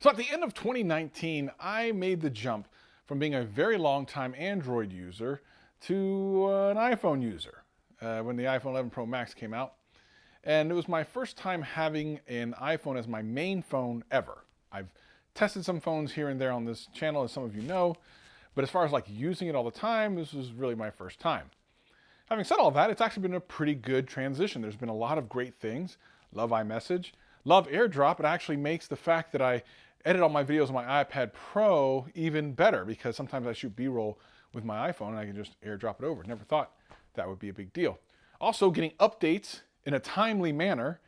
So at the end of 2019, I made the jump from being a very long time Android user to an iPhone user when the iPhone 11 Pro Max came out. And it was my first time having an iPhone as my main phone ever. I've tested some phones here and there on this channel, as some of you know, but as far as like using it all the time, this was really my first time. Having said all that, it's actually been a pretty good transition. There's been a lot of great things. Love iMessage, love AirDrop. It actually makes the fact that I edit all my videos on my iPad Pro even better, because sometimes I shoot B-roll with my iPhone and I can just AirDrop it over. Never thought that would be a big deal. Also, getting updates in a timely manner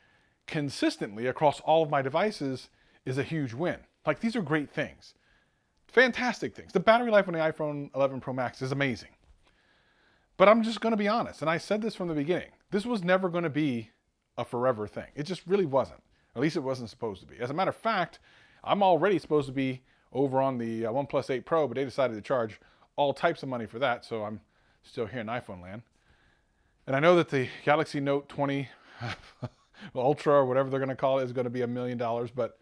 consistently across all of my devices is a huge win. Like, these are great things. Fantastic things. The battery life on the iPhone 11 Pro Max is amazing. But I'm just going to be honest, and I said this from the beginning, this was never going to be a forever thing. It just really wasn't. At least it wasn't supposed to be. As a matter of fact, I'm already supposed to be over on the OnePlus 8 Pro, but they decided to charge all types of money for that, so I'm still here in iPhone land. And I know that the Galaxy Note 20 Ultra, or whatever they're going to call it, is going to be $1 million, but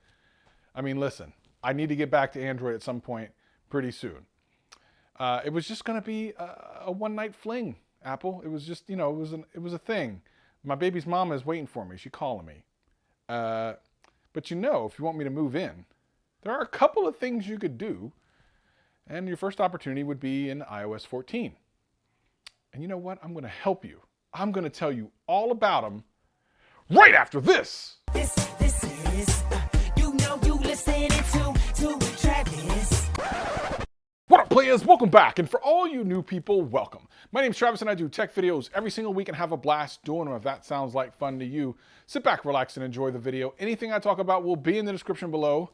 I mean, listen, I need to get back to Android at some point pretty soon. It was just going to be a one-night fling, Apple. It was just, you know, it was a thing. My baby's mama is waiting for me. She's calling me. But you know, if you want me to move in, there are a couple of things you could do, and your first opportunity would be in iOS 14. And you know what? I'm going to help you. I'm going to tell you all about them right after this. This is, you know you listening to Travis. What up, players? Welcome back. And for all you new people, welcome. My name's Travis and I do tech videos every single week and have a blast doing them. If that sounds like fun to you, sit back, relax, and enjoy the video. Anything I talk about will be in the description below.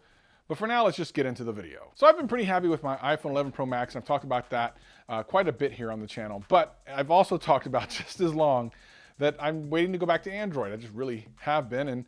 But for now, let's just get into the video. So I've been pretty happy with my iPhone 11 Pro Max, and I've talked about that quite a bit here on the channel. But I've also talked about just as long that I'm waiting to go back to Android. I just really have been. And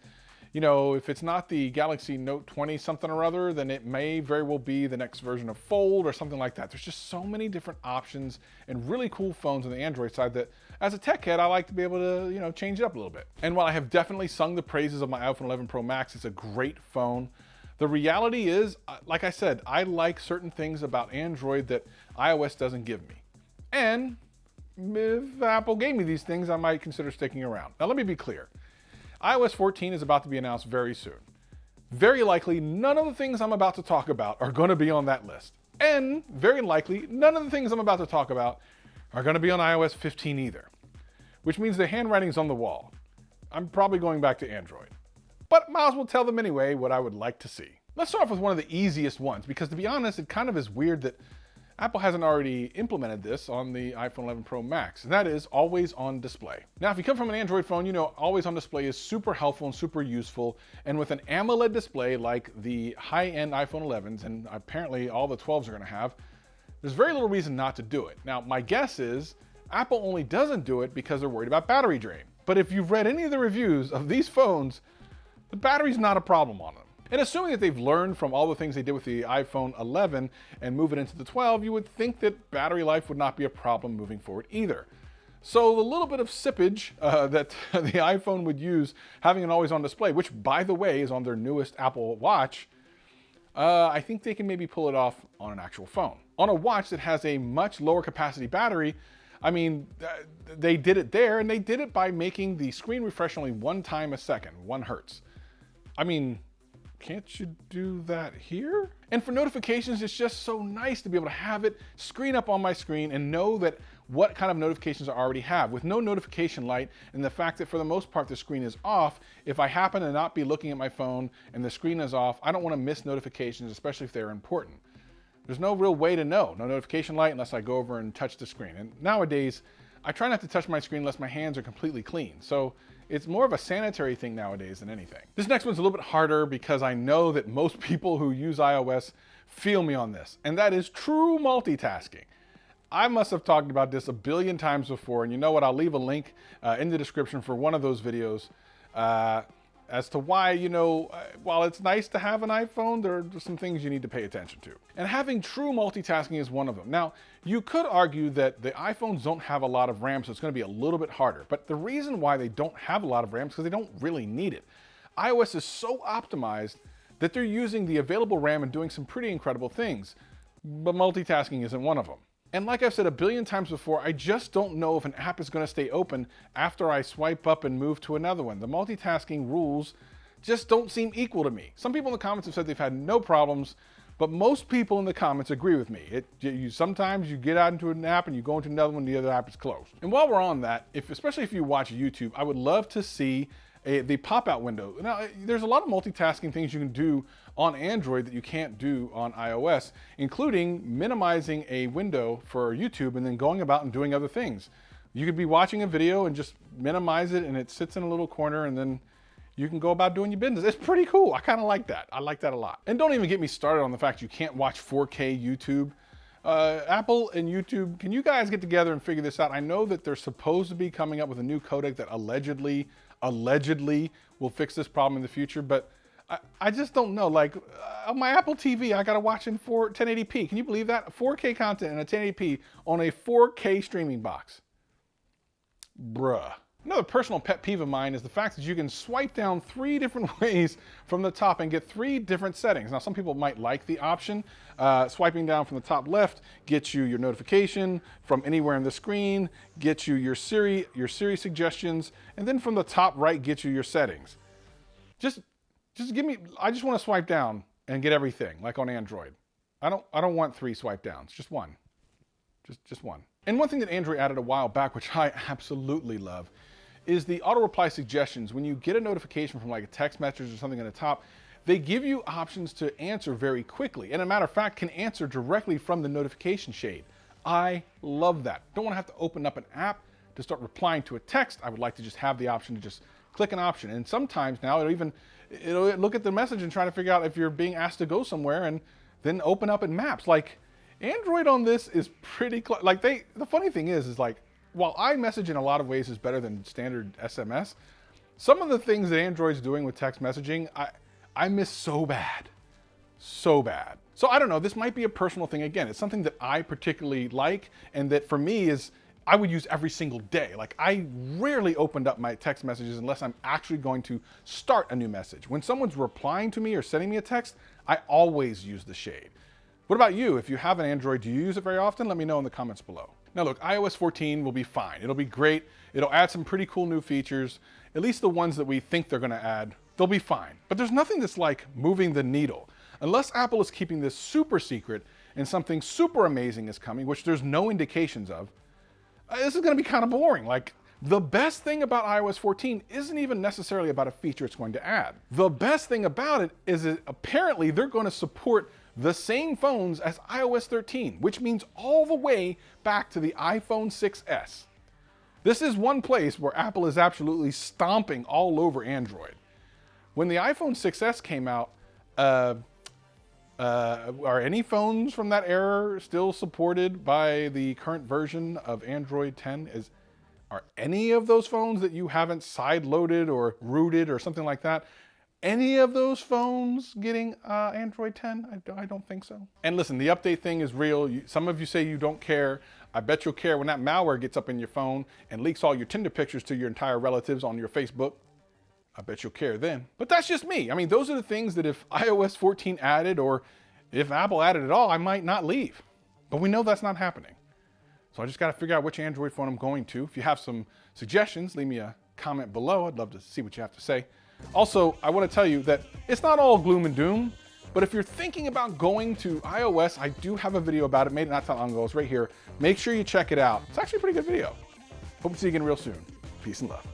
you know, if it's not the Galaxy Note 20 something or other, then it may very well be the next version of Fold or something like that. There's just so many different options and really cool phones on the Android side that as a tech head, I like to be able to, you know, change it up a little bit. And while I have definitely sung the praises of my iPhone 11 Pro Max, it's a great phone. The reality is, like I said, I like certain things about Android that iOS doesn't give me. And if Apple gave me these things, I might consider sticking around. Now, let me be clear. iOS 14 is about to be announced very soon. Very likely, none of the things I'm about to talk about are going to be on that list. And very likely, none of the things I'm about to talk about are going to be on iOS 15 either. Which means the handwriting's on the wall. I'm probably going back to Android. But might as well tell them anyway what I would like to see. Let's start off with one of the easiest ones, because to be honest, it kind of is weird that Apple hasn't already implemented this on the iPhone 11 Pro Max, and that is always on display. Now, if you come from an Android phone, you know always on display is super helpful and super useful, and with an AMOLED display like the high-end iPhone 11s, and apparently all the 12s are going to have, there's very little reason not to do it. Now, my guess is Apple only doesn't do it because they're worried about battery drain. But if you've read any of the reviews of these phones, the battery's not a problem on them. And assuming that they've learned from all the things they did with the iPhone 11 and move it into the 12, you would think that battery life would not be a problem moving forward either. So the little bit of sippage that the iPhone would use having an always on display, which by the way is on their newest Apple Watch, I think they can maybe pull it off on an actual phone. On a watch that has a much lower capacity battery, I mean, they did it there, and they did it by making the screen refresh only one time a second, 1 hertz. I mean, can't you do that here? And for notifications, it's just so nice to be able to have it screen up on my screen and know that what kind of notifications I already have. With no notification light and the fact that for the most part the screen is off, if I happen to not be looking at my phone and the screen is off, I don't want to miss notifications, especially if they're important. There's no real way to know. No notification light unless I go over and touch the screen. And nowadays, I try not to touch my screen unless my hands are completely clean. So it's more of a sanitary thing nowadays than anything. This next one's a little bit harder because I know that most people who use iOS feel me on this, and that is true multitasking. I must have talked about this a billion times before, and you know what? I'll leave a link in the description for one of those videos as to why, you know, while it's nice to have an iPhone, there are some things you need to pay attention to. And having true multitasking is one of them. Now, you could argue that the iPhones don't have a lot of RAM, so it's going to be a little bit harder. But the reason why they don't have a lot of RAM is because they don't really need it. iOS is so optimized that they're using the available RAM and doing some pretty incredible things, but multitasking isn't one of them. And like I've said a billion times before, I just don't know if an app is going to stay open after I swipe up and move to another one. The multitasking rules just don't seem equal to me. Some people in the comments have said they've had no problems, but most people in the comments agree with me. Sometimes you get out into an app and you go into another one, the other app is closed. And while we're on that, especially if you watch YouTube, I would love to see the pop-out window. Now, there's a lot of multitasking things you can do on Android that you can't do on iOS, including minimizing a window for YouTube and then going about and doing other things. You could be watching a video and just minimize it and it sits in a little corner and then you can go about doing your business. It's pretty cool. I kind of like that. I like that a lot. And don't even get me started on the fact you can't watch 4K YouTube. Apple and YouTube, can you guys get together and figure this out? I know that they're supposed to be coming up with a new codec that allegedly will fix this problem in the future, but I just don't know. Like on my Apple TV, I gotta watch in 1080p. Can you believe that? 4K content and a 1080p on a 4K streaming box. Bruh. Another personal pet peeve of mine is the fact that you can swipe down 3 different ways from the top and get 3 different settings. Now, some people might like the option. Swiping down from the top left gets you your notification from anywhere on the screen, gets you your Siri suggestions, and then from the top right gets you your settings. Just give me, I just want to swipe down and get everything, like on Android. I don't want 3 swipe downs, just one. Just one. And one thing that Android added a while back, which I absolutely love, is the auto reply suggestions. When you get a notification from like a text message or something at the top, they give you options to answer very quickly. And a matter of fact, can answer directly from the notification shade. I love that. Don't want to have to open up an app to start replying to a text. I would like to just have the option to just click an option. And sometimes now it'll look at the message and try to figure out if you're being asked to go somewhere and then open up in Maps. Like Android on this is pretty close. Like the funny thing is like, while iMessage in a lot of ways is better than standard SMS, some of the things that Android's doing with text messaging, I miss so bad. So bad. So I don't know, this might be a personal thing. Again, it's something that I particularly like and that for me is, I would use every single day. Like I rarely opened up my text messages unless I'm actually going to start a new message. When someone's replying to me or sending me a text, I always use the shade. What about you? If you have an Android, do you use it very often? Let me know in the comments below. Now look, iOS 14 will be fine. It'll be great. It'll add some pretty cool new features, at least the ones that we think they're gonna add. They'll be fine. But there's nothing that's like moving the needle. Unless Apple is keeping this super secret and something super amazing is coming, which there's no indications of, this is gonna be kind of boring. Like the best thing about iOS 14 isn't even necessarily about a feature it's going to add. The best thing about it is that apparently they're gonna support the same phones as iOS 13, which means all the way back to the iPhone 6S. This is one place where Apple is absolutely stomping all over Android. When the iPhone 6S came out, are any phones from that era still supported by the current version of Android 10? Are any of those phones that you haven't side-loaded or rooted or something like that, any of those phones getting Android 10? I don't think so. And listen, the update thing is real. Some of you say you don't care. I bet you'll care when that malware gets up in your phone and leaks all your Tinder pictures to your entire relatives on your Facebook. I bet you'll care then. But that's just me. I mean, those are the things that if iOS 14 added or if Apple added it all, I might not leave. But we know that's not happening. So I just got to figure out which Android phone I'm going to. If you have some suggestions, leave me a comment below. I'd love to see what you have to say. Also, I want to tell you that it's not all gloom and doom, but if you're thinking about going to iOS, I do have a video about it, made it not that long ago. It's right here. Make sure you check it out. It's actually a pretty good video. Hope to see you again real soon. Peace and love.